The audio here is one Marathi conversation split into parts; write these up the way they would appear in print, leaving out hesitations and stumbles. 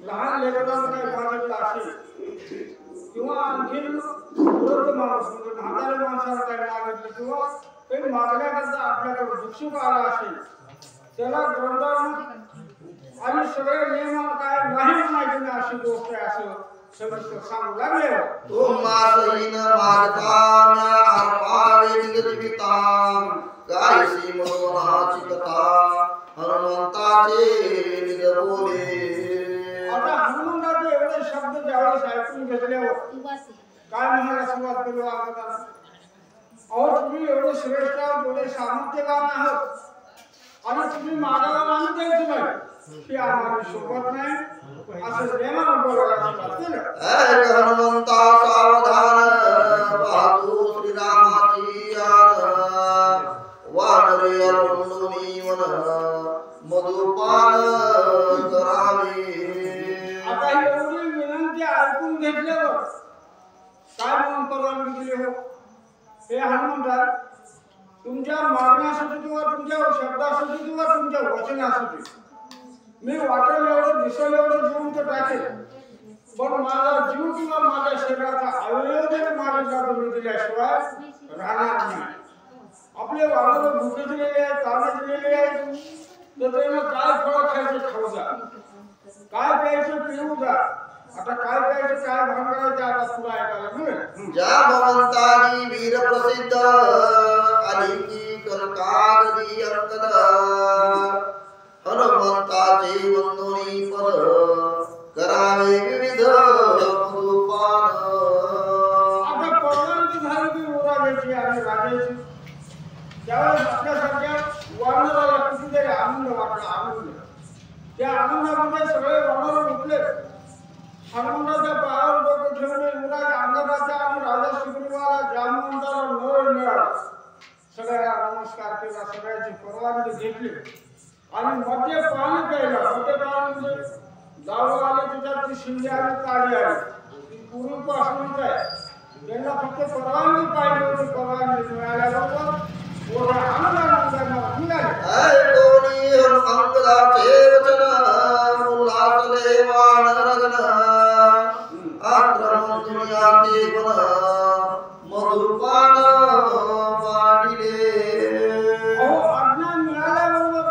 लहान लेकरांना काही मागितलं असेल किंवा आणखी वृद्ध माणूस म्हणजे म्हातारे माणसाला काही मागितलं किंवा काही मागण्याकरता आपल्याकडे भिक्षुक आला असेल त्याला ग्रंथावरून आणि सगळे नियम काय नाही म्हणायचे ना अशी गोष्ट आहे असं सगळं सांगू लागले तुम्हासहीन मागता म्या अर्पावे निगदिता गायसी मनोनाची कथा हनुमंताचे निग बोले. आता हनुमंताचे एवढे शब्द ज्यावेळेस ऐकून घेतल्यावर काय म्हणायला सुरुवात केली अगोदर अहो तुम्ही एवढे श्रेष्ठ एवढे सामर्थ्यवान आहात आणि तुम्ही मागायला मानून द्यायचं नाही की आम्हाला शोभत नाही असं प्रेमानं बोलायला सुरुवात केलं. हनुमंता सावधान पाहतो श्रीरामाची याद वानरे अरुंदुनी वन मधुपान करावे. आता ही एवढी विनंती ऐकून घेतल्यावर काय म्हणून परवानगी दिली हो हे हनुमंता तुमच्या मागण्यासाठी किंवा तुमच्या शब्दासाठी किंवा तुमच्या वचनासाठी मी वाटेल एवढं दिसेल एवढं जीवन तर टाकेल पण माझा जीव किंवा माझ्या शरीराचा अवयव जरी मागितला तुम्ही दिल्याशिवाय राहणार नाही. आपले वानर भुके दिलेले आहेत ताने दिलेले आहेत तर त्यांना काय फळ खायचं खाऊ जा काय प्यायचं पिऊ जा आता काय प्यायचं काय भांगायचं आता तुला ऐकायला मिळेल. ज्या भगवंतानी वीर प्रसिद्ध अलिकी कनकागदी अंकद हनुमंताचे वंदोनी पद करावे विविध मधुपान. आता परवानगी झाली की युवराजाची आणि राजाची त्यावेळेस आपल्यासारख्या वानराला कितीतरी आनंद वाटला आनंद त्या आनंदामध्ये सगळे वानर उठले हनुमंताच्या पायावर डोकं ठेवले युवराज अंगराजा आणि राजा सुग्रीवाला जामवंताला नळ मिळाला सगळ्या नमस्कार केला सगळ्याची परवानगी घेतली आणि मध्ये पाणी प्यायला मध्ये पाणी म्हणजे जावं आले त्याच्यात ती शिंदे आणि काळी आली पूर्वीपासूनच आहे त्यांना फक्त परवानगी पाहिजे होती परवानगी मिळाल्याबरोबर मोठ्या आनंदाने निघाले. ऐकोनी हनुमंताचे वचन उल्हासले वानरगण आक्रमण दुनिया देवन मधुपान वाढिले. अहो आज्ञा मिळाल्याबरोबर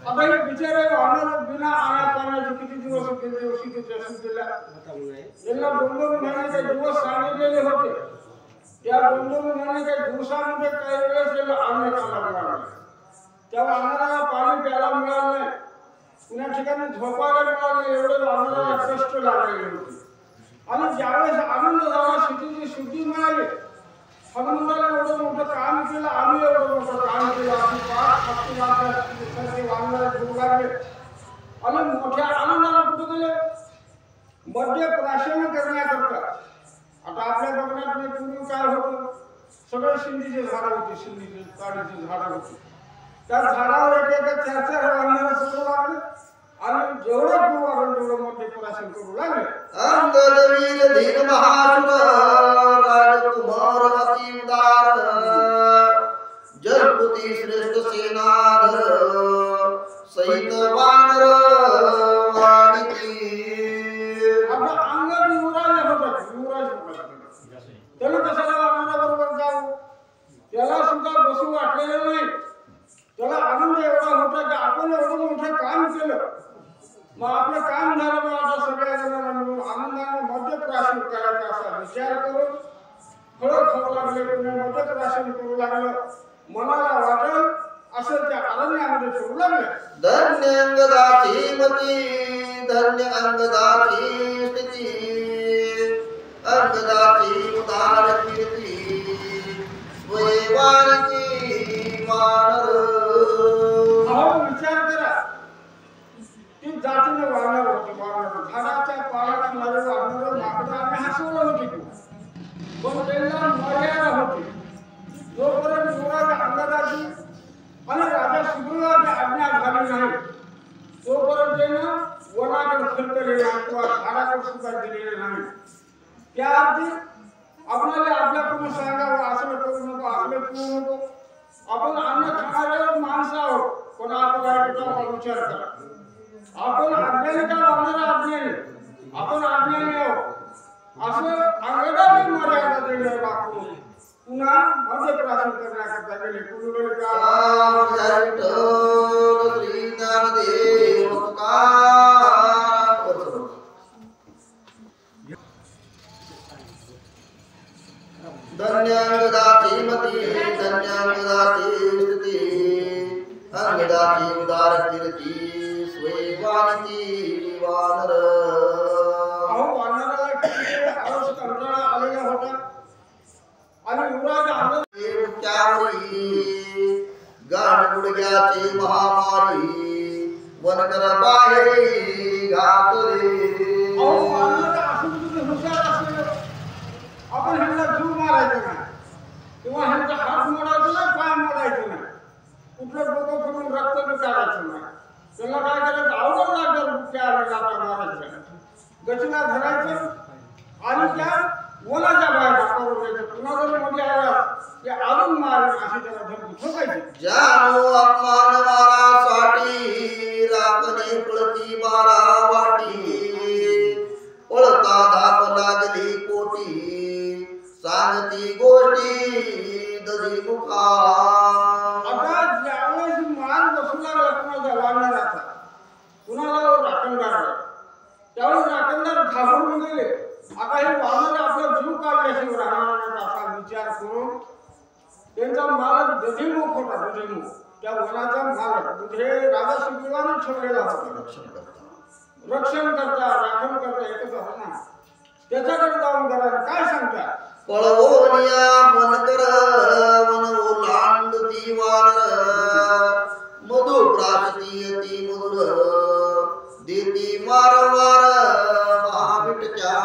आता हे बिचारे वानर बिना आया पाण्याचे किती दिवस गेले दिवशी दिला यांना 2-2 महिन्याचे दिवस सांगितलेले होते त्या 2-2 महिन्याच्या दिवसामध्ये काही वेळेस त्याला अन्न खायला मिळालं त्या वानराला पाणी प्यायला मिळालं नाही पुण्या ठिकाणी झोपायला मिळालं एवढे वानराला कष्ट लागलेले होते आणि ज्यावेळेस आनंद झाला शेतीची शुद्धी मिळाली हनुमंताला एवढं मोठं काम केलं आम्ही एवढं मोठं काम केलं आम्ही 5 वानर घेऊ लागले आणि मोठ्या आनंदाला कुठे गेले मध्य प्राशन करण्याकरता. आता आपल्या बघण्यात पूर्वी काय होतं सगळे शिंदीचे झाडं होते शिंदीचे काडीचे झाडं होते त्या झाडावर एक 4-4 वानर सुरू लागले आणि जेवढं जीव वाढून तेवढं मध्य प्राशन करू लागले. अंगद वीर धीर महासुर राजकुमार अति उदार जलपती श्रेष्ठ सेनाधर सहित वानर वाणिकी. आता अंगद युवराज होता त्याला कशाला वानराबरोबर जाऊ त्याला सुद्धा बसू वाटलेलं नाही त्याला आनंद एवढा होता की आपण एवढं मोठं काम केलं मग आपलं काम झालं बा आता सगळ्या जणांना मिळून आनंदाने मद्यप्राशन करायचा असा विचार करून फळं खाऊ लागले, कोणी मद्यप्राशन करू लागलं, मनाला वाटेल असं त्या अरण्यामध्ये फिरू लागले. धन्य अंगदाची मती, धन्य अंगदाची स्थिती, अंगदाची उदार कीर्ती, स्वयंवानची मानर. अहो विचार करा, ती जातीने वाढणार होती, झाडाच्या पाला खाणारे वाढणार माकडं आम्ही हसवलं होती तू, पण त्यांना मर्यादा होती. जोपर्यंत युवराज अंगदाची आणि राजा सुग्रीवाची आज्ञा झाली नाही तोपर्यंत त्यानं वनाकडे फिरकले नाही किंवा झाडाकडे सुद्धा गेलेले नाही. त्या अर्थी आपल्याला आपल्याकडून सांगावं, असं करू नको, असं करू नको. आपण अन्न खाणारे माणसं आहोत, पण आपला विचार करा. आपण अज्ञानी का वागणारा अज्ञानी, आपण अज्ञानी आहोत असं अंगदाची मर्यादा देणे लागतो. पुन्हा मद्यप्राशन करण्याकरता गेले. धन्य अंगदाची मती, धन्य अंगदाची स्थिती, अंगदाची उदार कीर्ती, स्वयंवानची वानर. अहो वानराला किती आळस कंटाळा आलेला होता आणि युवराज गाठ गुडघ्याची महामारी, वनकर बाहेरी घातले. अहो वानराला असून तुम्ही हुशार असले, आपण ह्यांना जीव मारायचं नाही किंवा ह्यांचा हात मोडायचा नाही, पाय मोडायचं नाही, कुठलं डोकं फिरून रक्त बी काढायचं नाही. त्यांना काय करायचं, अवघड लागलं त्या लाटा मारायचं, गचीला धरायचं आणि त्या वनाच्या बाहेर टाकावं द्यायचं. पुन्हा जर मध्ये आला की अजून मार अशी त्याला धमकी ठोकायची. जानो अपमान मारासाठी, राखणे पळती बारा वाटी, पळता धाप लागली कोटी, सांगती गोष्टी दरी मुखा. आता ज्यावेळेस मार बसू लागला कुणाचा वानराचा, कुणाला राखणदार, त्यावेळेस राखणदार घाबरून गेले. आता हे वानर आपला जीव काढल्याशिवाय राहणार नाही असा विचार करून त्यांचा मालक दधिमुख होता. दधिमुख त्या वनाचा मालक म्हणजे राजा सुग्रीवाने ठेवलेला होता, रक्षण करता राखण करता एकच होता ना. त्याच्याकडे जाऊन जरा काय सांगता. पळवोनिया वनकर वन ओलांडती वानर, मधु प्राशती अति मधुर, देती वारंवार महाविटच्या.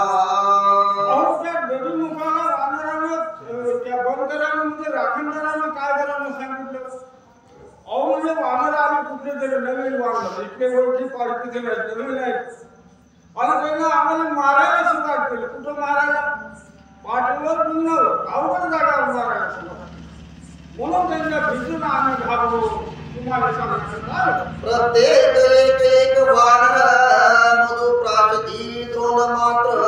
अहो त्या दधिमुखाला वानरानं त्या बनकरानं म्हणजे राखणदारानं काय करायला सांगितलं. अहो म्हणजे वानर आले कुठले तरी नवीन वानर, इथले ओळखी पाळखीचे नाही, नवीन आहेत आणि त्यांना आम्हाला मारायला सुरुवात केली. कुठं मारायला, पाठीवर पुन्हा अवघड जागावर मारायला सुरुवात. म्हणून त्यांना भिजून आम्ही घाबरू तुम्हाला सांगितलं. प्रत्येक एक एक वानर मधु प्राशती द्रोण मात्र,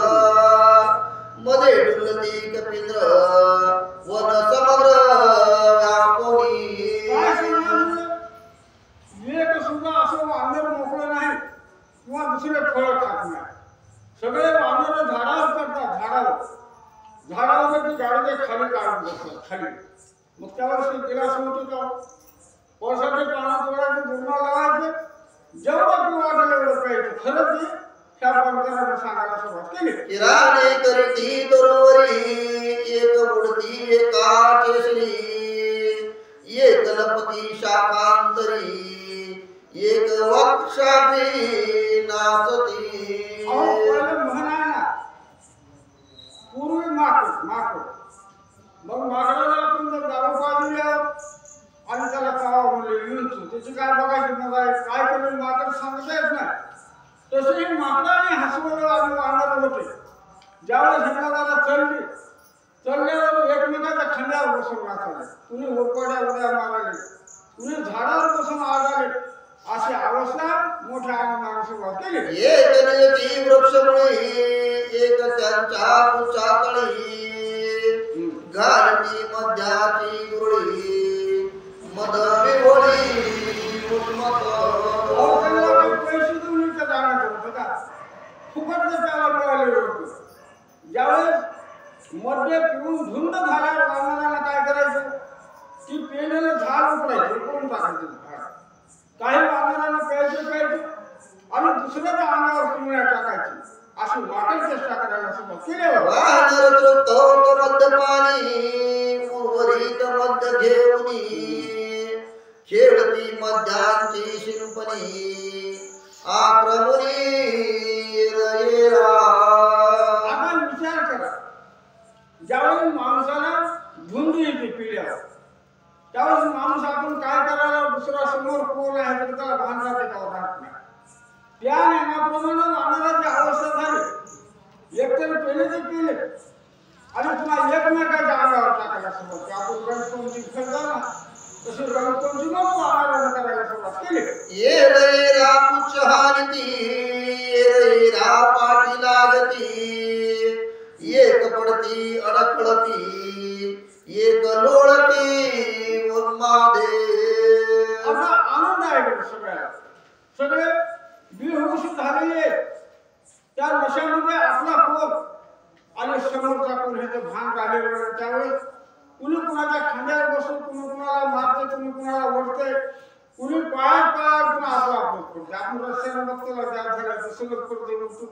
मध्ये डुलती कपिंद्र वन समग्र व्यापोनी. काय सांगणार, एक सुद्धा असं वानर मोकळं नाही किंवा दुसरे फळ खात नाही. सगळे वानर झाडावर चढतात, झाडावर ती गाडीच्या खाली काढून बसतात खाली. मग त्यावर दिलास होतो का, पावसाचे पानं तोडायचे, दुर्मा लावायचे, जेवढं तू वाटेल एवढं प्यायचं. खरंच त्या बनकरानं सांगायला सुरुवात केली. किराणे करती दरोवरी, एक उडती एका केसरी, एक लपती शाखांतरी, एक वक्षाग्री नाचती. अहो पहिलं म्हणाय ना, पूर्वी माकड, मग माकडाला आपण जर दारू पाजूया आणि त्याला कावा म्हणले विंचू, त्याची काय बघायची, मग काय करेल माकड सांगता येत नाही. तसे हे माकडाने हसवलं आणि वानर होते. ज्यावेळेस हिंगणाला चढल्यावर एकमेकाच्या खांद्यावर बसून नाचाले, कुणी उरपाड्या उड्या माराले, कुणी झाडावर बसून आगाले. अशी अवस्था मोठ्या आनंदाने सुरुवात केली. एक नियती वृक्षमुळी, एक त्यांच्या पुच्छातळी, घालती मध्याची गुरळी, मद विहोळी उन्मत. पैसे देऊन जाणार मिळालेलं होतं. ज्यावेळेस मद्य पिऊन धुंद झाल्यावर वानरांना काय करायचं की पेलेलं झाड उकळून टाकायचं झाड. काही वानरांना प्यायचं आणि दुसऱ्याच्या अंगावर पिंगळ्या टाकायची अशी वाटेल चेष्टा करायला सुरुवात केली. वानर तृप्त मद्यपानी उर्वरित मद्य घेऊनी खेळती मद्यांची शिंपणी आक्रमणी रयेरा. आता विचार करा, ज्यावेळी माणसाला धुंद येते पिल्यावर त्यावेळेस माणूस आपण काय करायला दुसरा समोर कोण आहे तर त्याला भान राहते का राहत नाही. त्या नियमाप्रमाणे वानराची अवस्था झाली. एकतर पेले ते पेले आणि पुन्हा एकमेकाच्या अंगावर टाकायला सुरुवात. आपण रंगपंचमी खेळतो ना तशी रंगपंचमी वानराला करायला सुरुवात केली. ये रयेरा पुच्छहानिती ये रयेरा पाठी लागती एक पडती अडखळती एक लोळती उन्मादे. असा आनंद आहे सगळ्याला. सगळे बेहोश झालेले त्या नशामध्ये आपला कोण आणि समोरचा कोण ह्याचं भान राहिलेलं. त्यावेळेस कुणी कुणाच्या खांद्यावर बसून कुणी कुणाला मारते कुणी कुणाला ओढते कुणी पायात कुणा आपला आपलं करते. आपण रस्त्याने बघतो ना त्या झाल्याचं सगळं करते म्हणतो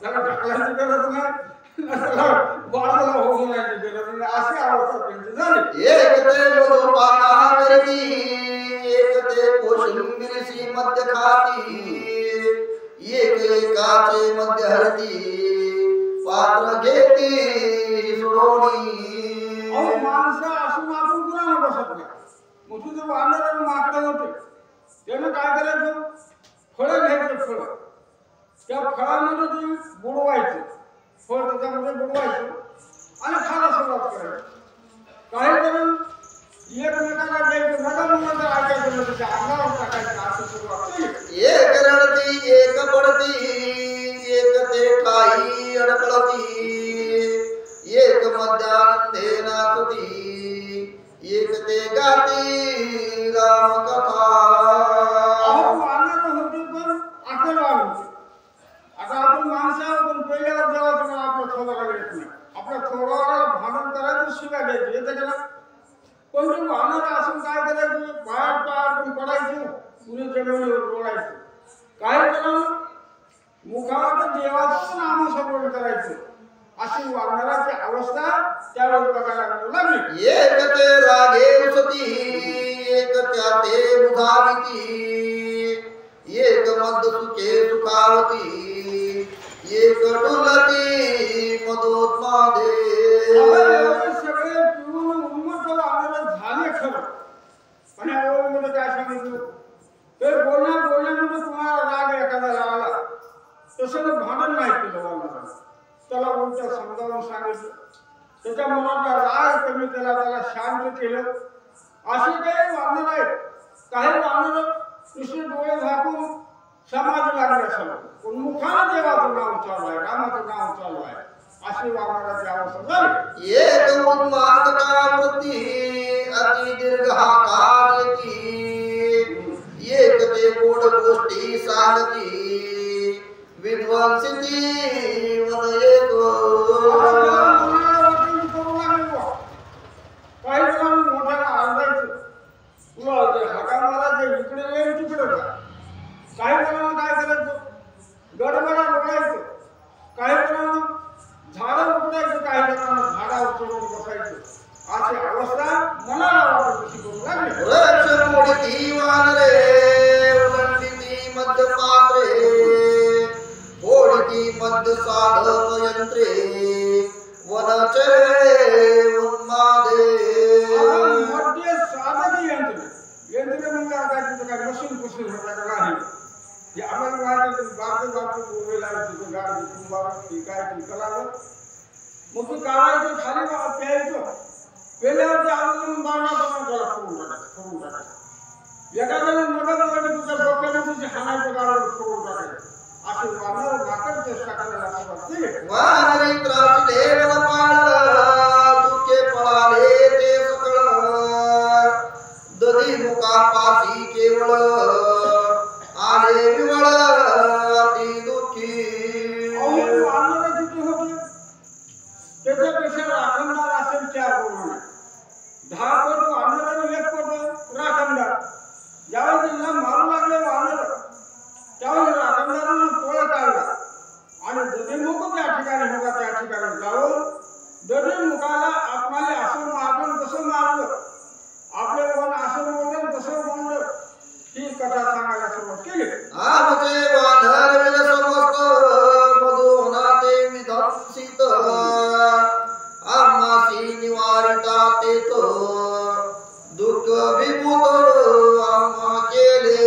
त्याला ढकलायची गरज नाही बाजूला होण्याची गरज नाही. अशी अवस्था त्यांची झाली. एक ते मधुपाना करती एक ते कोशिंबिरीशी मध्य खाती एक एकाचे मध्य हरती पात्र घेती सोडोनी. माणसं असून आपण कुणाला बसत नाही. मग तुझं वानर आणि माकडं होते त्यानं काय करायचं फळं घ्यायचं. फळं त्या फळामध्ये ते बुडवायचं. फळ त्याच्यामध्ये बुडवायचं आणि खायला सुरुवात करायची. काही करून एकमेकाला द्यायचं नगर ऐकायचं त्याच्या अंगावर टाकायचं असं सुरुवात केली. एक रडती एक पडती एक ते ठाई अडकळती एक मध्यानंदे नाचती एक ते गाती रामकथा. वानर होते पण आकलवान होते. आता आपण माणसं पण पहिल्यावर जेव्हा तुम्हाला आपल्या थोराला येत नाही. आपल्या थोराला भांडण करायचं शिव्या द्यायचं येतं त्याला. पण ते वानर असून काय करायचं पायात पडायचं पुढे जमिनीवर लोळायचं. काय करावं मुखावर देवाचं नामस्मरण करायचं. अशी वानराची अवस्था त्यावेळी बघायला मिळू लागली. एक ते रागे उसती एक त्याते बुधाविती एक मद सुखे सुखावती एक डुलती मदोत्मादे. सगळे पिऊन उन्मत्त वानर झाले खरं पण यामध्ये काय सांगितलं तर बोलण्यामध्ये तुम्हाला राग एखाद्याला आला तसं भांडण नाही केलं वानराला. त्याला उलट समजावून सांगितलं. त्याच्या मनातला राग कमी केला त्याला शांत केलं. असे काही वानर आहेत. काही वानर नुसते डोळे झाकून समाज लागले असावं पण मुखानं देवाचं नाव चालू आहे रामाचं नाव चालू आहे. अशी वानराची अवस्था झाली. एक उन्मादता वृत्ती अति दीर्घ काल येती एक ते गोड गोष्टी सांगती विद्वांसिती वन येतो. काही जणांना मोठ्याला आरडायचं तुला हाका मारायचं इकडे येईल तिकडे जा. काही जणांना काय करायचं गडबडा लोळायचं. काही जणांना झाडं उपटायचं. काही जणांना झाडावर चढून बसायचं. अशी अवस्था मनाला वाटत कशी करू लागली. वृक्ष मोडती वानरे उलंडिती मध्य पात्रे फोडती मध्य साधक यंत्रे वनचरे उन्मादे. मध्ये साधक यंत्र म्हणजे काय तिथं काय मशीन पुसून होता नाही. हे आम्हाला वाटायचं बारकं बोलायला तिथं गाडी कुंभार काय कलावं मग तू काढायचं खाली प्यायचं. पेल्यावर ते आणून बाळाला त्याला फोडून टाकायचं. एखाद्याने नगर तुझ्या डोक्याने तुझी हाणायचं गाडून फोडून टाकायचं. असे वानर नाकर चेष्टा करायला सुरुवात केली. वानरी त्रासले वन पाळला तुके पळाले ते सकळ दधी मुका पासी केवळ आले विवळ अति दुःखी. वानर आणि दधिमुख त्या ठिकाणी होता त्या ठिकाणी जाऊन दधिमुखाला आपणाला असं मारलं तसं मारलं, आपले मन असं बोललं तसं बोललं, ही कथा सांगायला सुरुवात केली. आमचे वानर विल समस्त मधुनाते विधंसित आम्हासी निवारिता तेत दुःख विभूत आम्हा केले.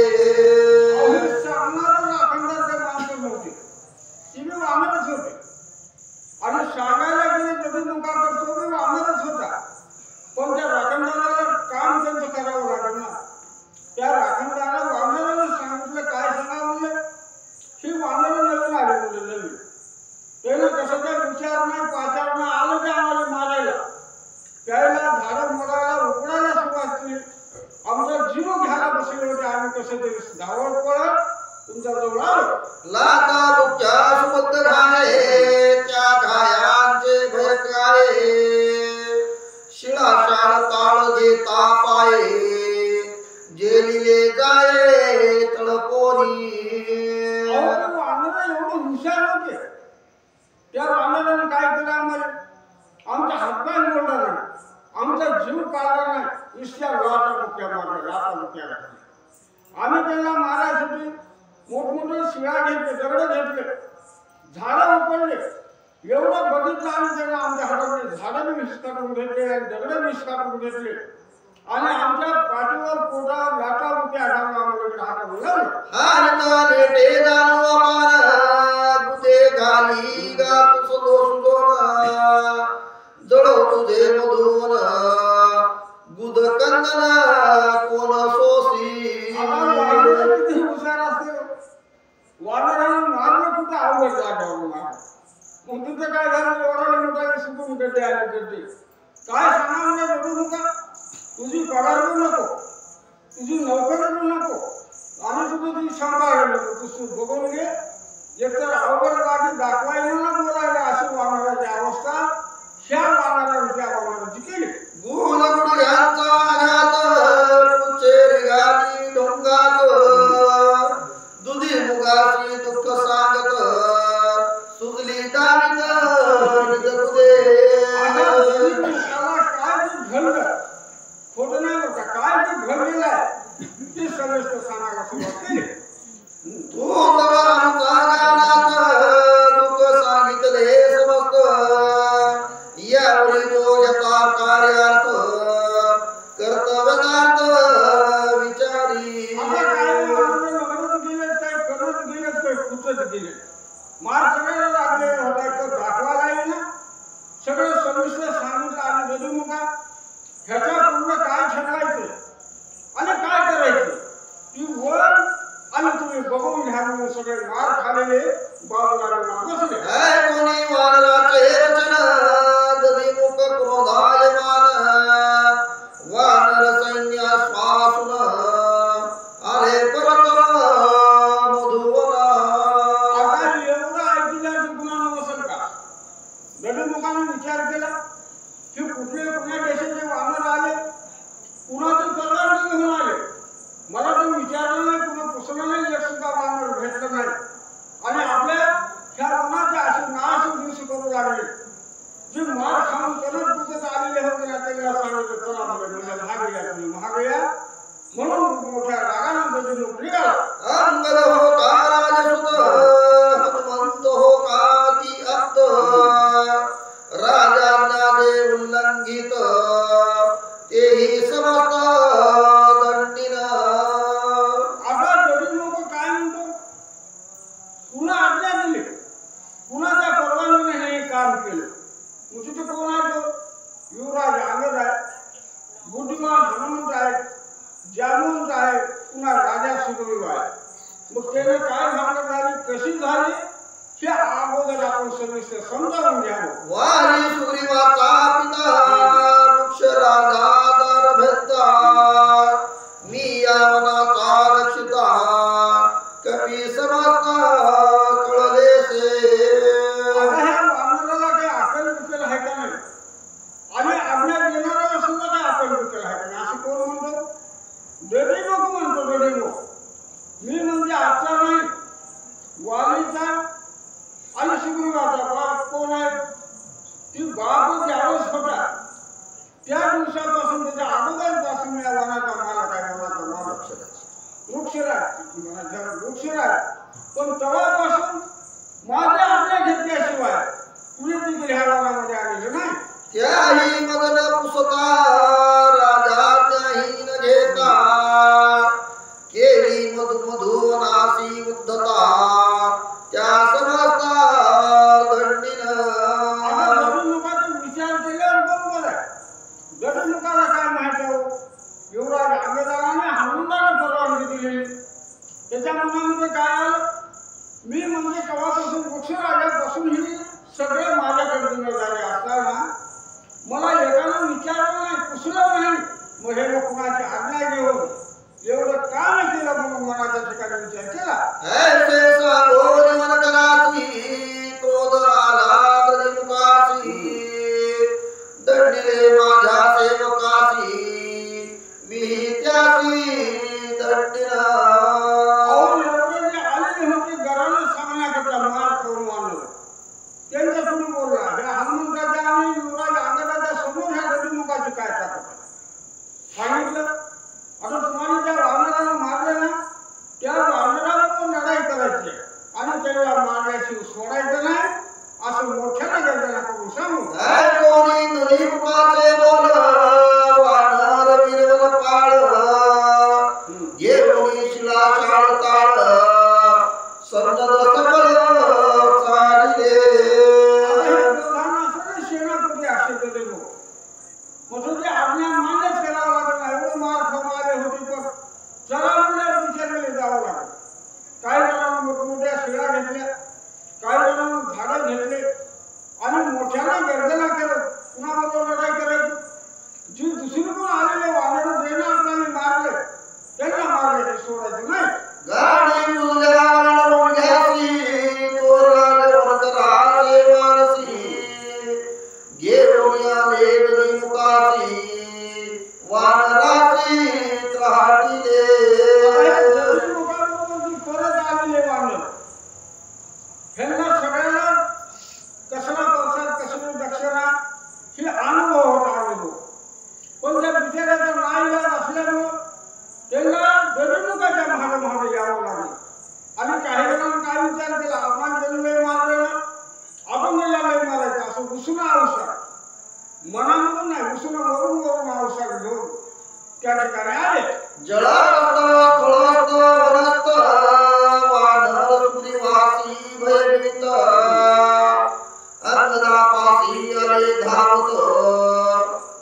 सांगणारा अखंडाचे माणसं नव्हते, ती मी वानरच होते. आणि सांगायला गेले दधिमुखा तर तो मी वानरच होता. पण त्या राखणदाराला काम त्यांचं करावं लागलं ना. त्या राखणदारा वानराला सांगितलं, काय सांगा म्हणलं, ही वानर नवीन आले म्हणले, नवीन त्यानं कशाचा विचार नाही पाचार नाही, आलं ते आम्हाला मारायला, त्याला झाडं मोडायला उकडायला सुरुवात केली. आमचा जीव घ्यायला बसले होते. आम्ही कसं तरी धावत पळत तुमच्या जवळ आलो. लाता बुक्या सुबद्ध घाये त्या घायांचे भय काय शिळाशाळ ताळ घेता पाये जेलिले जाये तळपोरी. वानर एवढे हुशार होते. त्या वानराने काय केलं, आम्हाला आमच्या हातपाय मोडला नाही, आमचा जीव काढला नाही, नुसत्या लाटा बुक्या मारल्या, लाटा बुक्या घातल्या. आम्ही त्यांना मारायसाठी मोठमोठे शिळा घेतले, दगड घेतले, झाडं उपडले. एवढं बघितलं आम्ही त्यांना आमच्या हातातले झाडं बी विस्काटून घेतले आणि दगड विस्काटून घेतले आणि आमच्या पाठीवर पोटावर लाटा बुक्या आढळून आम्हाला हातात बोलावलं. हात नेटे जाणू अपार बुधे घाली गा तुझो सुदोन जळो तुझे मधुवन गुद कंदन कोण सोसी. किती हुशार असते. वानराने मारलं कुठं अवघड जागेवर मारलं. मग तिथं काय झालं, ओरडले मोठाले सुटून गड्डे आले गड्डे. काय सांगा म्हणजे दधिमुखा, तुझी पगार बी नको, तुझी नोकरी बी नको आणि तुझं तुझी सांभाळ नको, तू बघून घे. एकतर अवघड जागी दाखवायला ना बोलायला अशी वानराची अवस्था ह्या वानराने त्या वानराची केली. गुण गुडघ्यांचा आघात पुचेर घाली डोंगात दुधी मुगाची दुःख सांगत सुजली दावित निजपुदे. काय ते घडलं, खोटं नाही बरं का, काय ते घडलेलं आहे ते सविस्तर सांगायला सुरुवात केली. तू आमचा गानात दुःख सांगितले समस्त यावेळी जो यथा कार्यार्थ कर्तव्यार्थ विचारी. मार सगळ्याला लागले होता, तर दाखवायला येईल ना. सगळं सविस्तर सांगितलं आणि दधिमुखा ह्याच्या पूर्ण काय छंदायचं आणि काय करायचं ती वर आणि तुम्ही बघून घ्या म्हणून सगळे मार खालेले बाबूला बसले. कोणी वानराचे रचन दधिमुख क्रोधायमान वानर सैन्य श्वासून आले परत मधुवना. आता एवढं ऐकल्याचं कुणाला नसेल का? दधिमुखाने विचार केला की कुठल्या देशाचे वानर आले, कुणाचं परवानगी घेऊन आले, मला तर विचारलं नाही, कुणा पुसलं नाही, एक सुद्धा वानर भेटलं नाही. आणि आपल्या ह्या वनाचे असे नाश दिवशी करू लागले. जे मार खाऊन करत तुझं आलेले होते ना त्यांना सांगितलं, चला म्हणजे महागया तुम्ही महागया म्हणून मोठ्या रागानं दधिमुख निघाला. अंगद हो का राजसुत हनुमंत हो का ती अक्त राजाज्ञा दे उल्लंघित तेही समस्त दंडिन. आता दधिमुख काय म्हणतो, पुन्हा आज्ञा दिली, कुणाच्या परवानगीने हे काम केलं. मग तिथे कोण आहे तो? युवराज अंगद आहे, बुद्धिमान हनुमंत आहे, जामवंत आहे, पुन्हा राजा सुग्रीव आहे. मग त्याने काय भावना झाली, कशी झाली हे अगोदर आपण सविस्तर समजावून घ्यावं. वारी सुग्रीवाचा पिता वृक्ष राजा भेटता मी यावनाचा रक्षिता कपी समस्त कळलेसे. आता ह्या वानराला काही अक्कल बिक्कल आहे का नाही आणि आज्ञा देणाऱ्याला सुद्धा काही अक्कल बिक्कल आहे का नाही असं कोण म्हणतो? दधिमुख म्हणतो. दधिमुख मी म्हणजे आजचा नाही, वालीचा आणि सुग्रीवाचा बाप कोण आहे ती बाप ज्यावेळेस होता त्या दिवसापासून त्याच्या अगोदरपासून या वनाचा मालक आहे वनाचा मालक वृक्षराज पण तेव्हापासून माझ्या आज्ञा घेतल्याशिवाय कुणी देखील ह्या वनामध्ये आलेलं नाही त्याही मदन पुसता राजा त्याही न घेता केली मधुवनासी उद्धता त्या समजता दंडीनं गडमुखाचा विचार केल्यावर बरोबर आहे गडमुखाला काय माहिती हो युवराज अंगदाने हनुमानाला परवानगी दिलेली त्याच्या मनामध्ये काय आलं मी म्हणजे केव्हापासून वृक्षराजापासून ही सगळं माझ्याकडे जिम्मेदारी असताना मला एकानं विचारलं नाही पुसलं नाही मग हे कुणाची आज्ञा घेऊन एवढं का नाही केलं म्हणून मनाच्या ठिकाणी विचार केला ऐसे सांगोनी मन करासी क्रोध आला तरी मुकासी दंडिले माझ्या सेवकासी मी त्यासी दंडिना एवढे जे आलेले होते घरानं सांगण्याकरता मार करून आणलं त्यांच्या पुढे बोलला हे हनुमंताच्या आणि युवराज अंगदाच्या समोर ह्या गडमुखाची काय ताकद सांगितलं आता तुम्हाला ज्या वानराला मारले ना त्या वानराला पण लढाई करायची आणि त्याला मारल्याशिवाय सोडायचं नाही असं मोठ्याने गर्जना करून सांगू कोणी तुझी मुखाचे बोल वानर विरवल पाळ येऊनी शिला चाळ ताळ सन्नद सकळ चालिले सेनापती असे ते लोक म्हणजे आज्ञा मान्यच करावं लागत नाही एवढं मार खाऊ आले होते पण जरा मुलाला विचारले जावं लागलं काही जणांना मोठमोठ्या शिळा घेतल्या काही जणांना झाडं घेतले आणि मोठ्याला गर्जना करत कुणाबरोबर लढाई करायची जी दुसरी पण आलेले वानर देणं आपल्याला मारले त्यांना मारले सोडायचं नाही गाडी मुलगा रोंग्यासी तोरणाने वरकराचे मानसी गेरुया लेदरी मुकासी वानरासी त्राटिले परत आलेले वानर ह्यांना सगळ्याला कसला प्रसाद कसली दक्षिणा ही अनुभव होता अनुभव पण त्या बिचाऱ्याचा नाईलाज असल्यामुळं त्यांना गडमुखाच्या महाग यावं लागलं आणि काही जणांना काय विचार केला आपण त्यांनी लय मारलेला आपण त्याला लय मारायचं असं उसणं आवश्यक मनामधून नाही उसणं वरून आवश्यक घेऊन त्या ठिकाणी आले जळास्त थोडस्त वनस्त वानर सुदिवासी भयभीत अंगदापासी आले धावत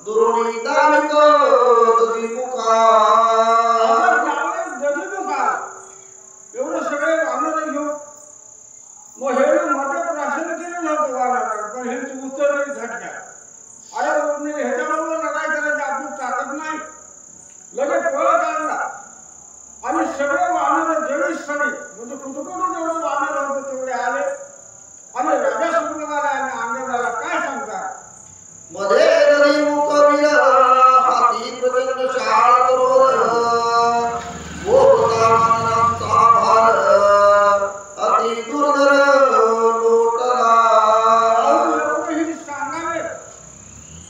दुरुणी दावित दुधिमुखा एवढं सगळे वानर घेऊन मग हे मोठं प्राशन केलं नव्हतं वानराला पण ह्यांची उत्तर झटक्या अरे ह्याच्याबरोबर लढाई करायची आपली ताकद नाही लगेच पळ काढला आणि सगळे वानर जेवीस सगळी म्हणजे कुठून जेवढे वानर होते तेवढे आले आणि राजा सुग्रीवाला आणि अंगदाला काय सांगतात मध्ये नदी मुख विर हाती प्रचंड शाळ करोर भोगता वानरांचा भार अति दुर्धर लोटला हे सांगावे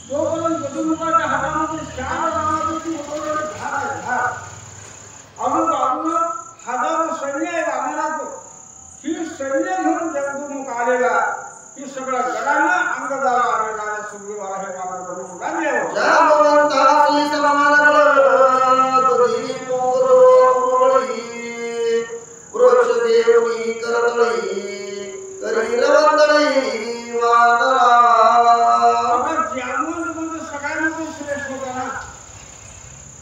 जोपर्यंत गडमुखाच्या हातामध्ये शाळ राहणार ती वगैरे झाड आहे झाड अजून बाजूला हजारो सैन्य आहे वानराचं ही सैन्य म्हणून गडमुख आलेला ही सगळं गडानं अंगदाला आणि राजा सुग्रीवाला हे वानर बरोबर लागले जामवंतासी समानगळ दुधी मोरवळी वृक्ष देवनी करतळी करी रवंदळी वानरा जामवंत म्हणजे सगळ्यांमध्ये श्रेष्ठ होता ना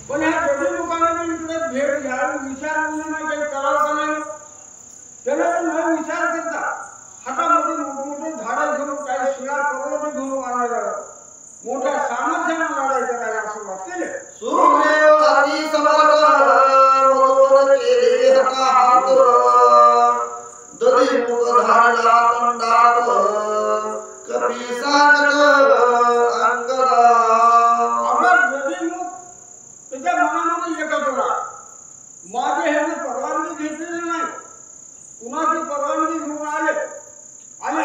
पण ह्या गडमुखाने इकडे भेट घ्यावी विचार नाही काही करावं का नाही त्याला न विचार करता हातामध्ये मोठमोठे झाडं घेऊन काही शिळा करोड घेऊन वानर मोठ्या सामर्थ्याने लढाई करायला सुरुवात केली सुग्रीव अति समर्थ मधुर केले हका हात दधी मुख धारला तंडात कपी सांगत अंगदा आपला गडमुख त्याच्या मनामध्ये एकच होता माझे ह्याने परवानगी घेतलेली नाही कुणाची परवानगी घेऊन आले आणि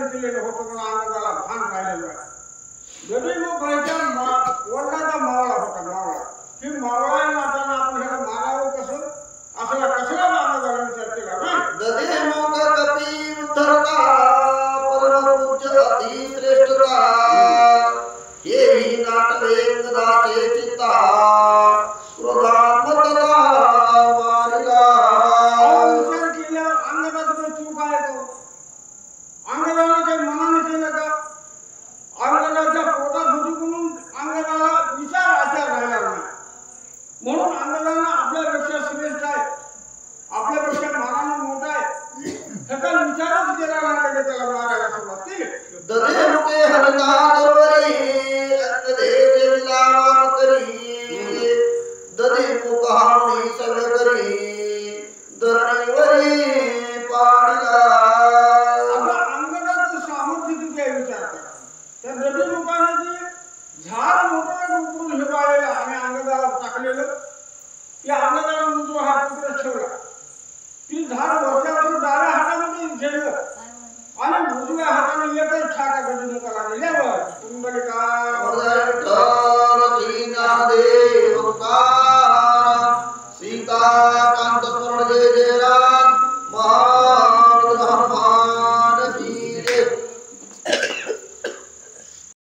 केलेलं होतं म्हणून अंगाला भान राहिलेलं आहे. गदिमुख व्हायच्या वडिलाचा मावळा होता, मावळा. की मावळा नाताना आपण ह्याला मागावं कसं, असला कसला अंगाला विचार केला नाही. गदिमुख कपी उद्धरता परमपूज्य अति श्रेष्ठता हेही नाटवे कदाचे चित्ता क्रोधात्मकता मारिला. विचार केल्यावर अंगाचा काही चूक आहे तो. अंगाला काही मनाने केलं का? अंगाच्या पोटात होती म्हणून अंगाला विचार आचार राहिला नाही. म्हणून अंगाला आपल्यापेक्षा श्रेष्ठ आहे, आपल्यापेक्षा मानाने मोठा आहे, ह्याचा विचारच केला नाही पाहिजे त्याला मारायला सुरुवात केली. गदिमुखे हरता दरवरी अंगदेव लावा करी गदिमुख हावणी सगळ करी धरणीवरी पाडला. आपल्या अंगाचं सामर्थ्य किती आहे विचार करा. त्या गदिमुखाने जे झाड मोठं उकरून हिरवाळलेलं आणि अंगाला टाकलेलं, त्या अंगाला उजवा हात तिकडे ठेवला. ती झाड वरच्यावर डाव्या हातामध्ये घेतलं आणि उजव्या हाताने एकच ठाका गदिमुखाला दिल्यावर कुंडलिका